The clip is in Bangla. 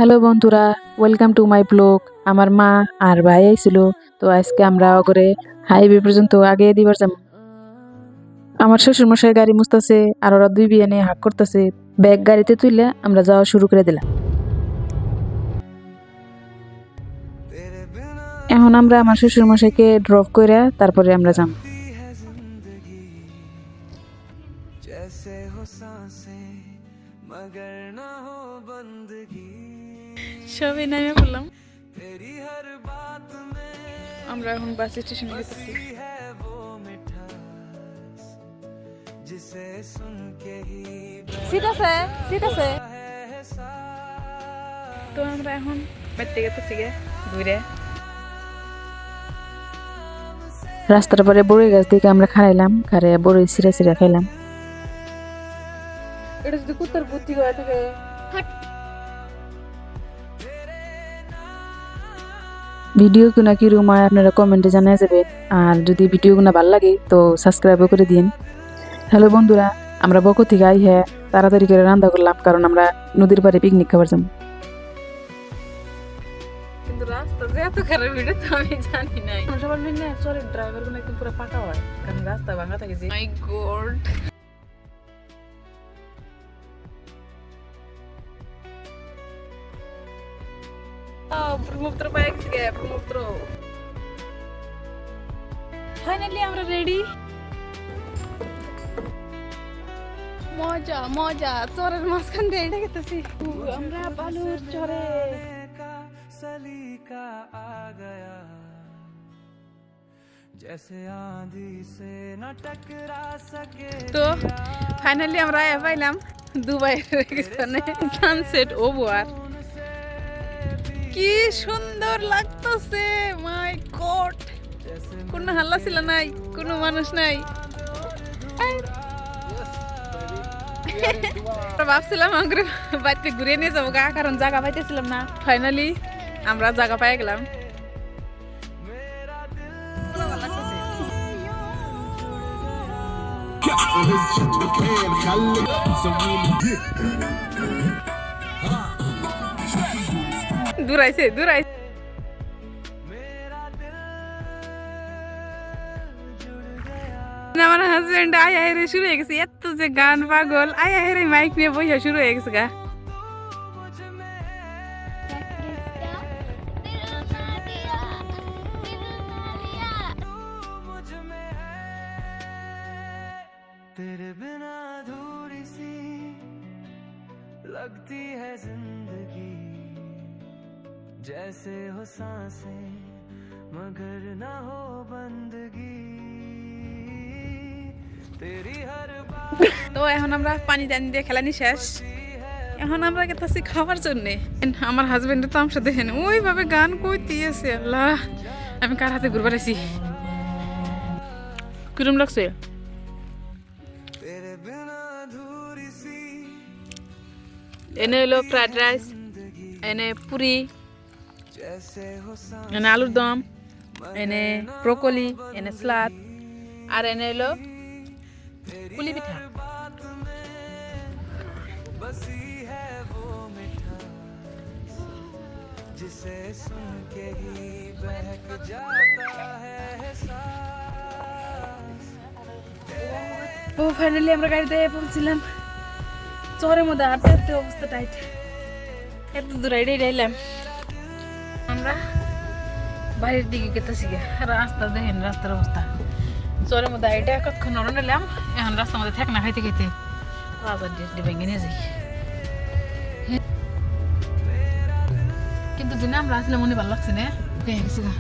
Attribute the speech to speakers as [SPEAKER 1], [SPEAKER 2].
[SPEAKER 1] হ্যালো বন্ধুরা, ওয়েলকাম টু মাই ব্লগ। আমার মা আর ভাই আইছিল, তো আজকে আমরা করে হাইওয়ে পর্যন্ত আগে দিবার যাব। আমার শ্বশুর মশাই গাড়ি মুছতেছে আর ওরা দুই বিয়ে নিয়ে হাঁক করতেছে। ব্যাগ গাড়িতে তুলে আমরা যাওয়া শুরু করে দিলাম। এখন আমরা আমার শ্বশুর মশাইকে ড্রপ করে তারপরে আমরা যাব। সবাই নামে বললাম, আমরা এখন বাস স্টেশনে গেছি। তো আমরা এখন বাইতে গেতেছি ঘুরে। রাস্তার পরে বড়ই গাছ দিকে আমরা খাইলাম, খারে বড়ই ছিঁড়ে ছিঁড়ে খাইলাম। এটা যদি কুত্তার বুদ্ধি করে থাকে। ভিডিও গুনা কিরকম হয় আপনারা কমেন্টে জানিয়ে যাবেন, আর যদি ভিডিও গুনা ভালো লাগে তো সাবস্ক্রাইবও করে দিন। হ্যালো বন্ধুরা, আমরা বকো থেকে আই হ্যাঁ তাড়াতাড়ি করে রান্না করলাম, কারণ আমরা নদীর পাড়ে পিকনিক খাবার যাব। কিন্তু রাস্তা যে এত খারাপ এটা তো আমি জানি না। সবার মিলে চলে ড্রাইভার গুলো একদম পুরো পাকা হয়, কারণ রাস্তা ভাঙা থাকে। যে মাই গড, ব্রহ্মপুত্র পায়ে গেছি। ব্রহ্মপুত্র ফাইনালি আমরা রেডি। মজা মজা, চরের মাঝখান দিয়ে এটা গেতেছি আমরা বালুর চরে। তো ফাইনালি আমরা পাইলাম দুবাই সানসেট ওভার। কি সুন্দর লাগতেছে, মাই গড। কোনো হাল্লা ছিল নাই, কোনো মানুষ নাই। ভাবছিলাম আমাকে বাড়িতে ঘুরে নিয়ে যাবো গা, কারণ জায়গা পাইতেছিলাম না। ফাইনালি আমরা জায়গা পাই গেলাম। দূরাইছে দূরাইছে। আমার হাজবেন্ড আয়া হেরে শুরু হয়ে গেছে, এত যে গান পাগল। আয়া হেরে মাইক নিয়ে বইয়া শুরু হয়ে গেছে গা। तेरे बिना अधूरी सी लगती है जिंदगी, जैसे हो सांसें मगर ना हो बंदगी तेरी हर बात। তো এখন আমরা পানি টানি দিয়ে খেলানি শেষ। এখন আমরা গেতেছি খাবার জন্য। আমার হাজবেন্ডের তো আমার দেখেন ওইভাবে গান কইতেছে। আল্লাহ, আমি কার হাতে ঘুরবার আছি। কিরম লাগছে? এনে হলো ফ্রাইড রাইস, এনে পুরি, এনে আলুর দম, এনে ব্রোকলি, এনে স্যালাড, আর এনে হলো পুলি পিঠা। ও ফাইনালি আমরা গাড়িতে পৌঁছলাম। চরের মধ্যে হাঁটতে হাঁটতে অবস্থা টাইট। এত দূর এলাম আমরা বাইরের দিকে গেতেছি। রাস্তা দেখেন, রাস্তার অবস্থা। চরের মধ্যে এটা কতক্ষণ নরম এলাম। এখন রাস্তার মধ্যে থাক না খাইতে খাইতে রাজার ডেট ভেঙে নিয়ে যাই। কিন্তু দিনে আমরা আসলে মনে ভালো লাগছে না, গেছে গা।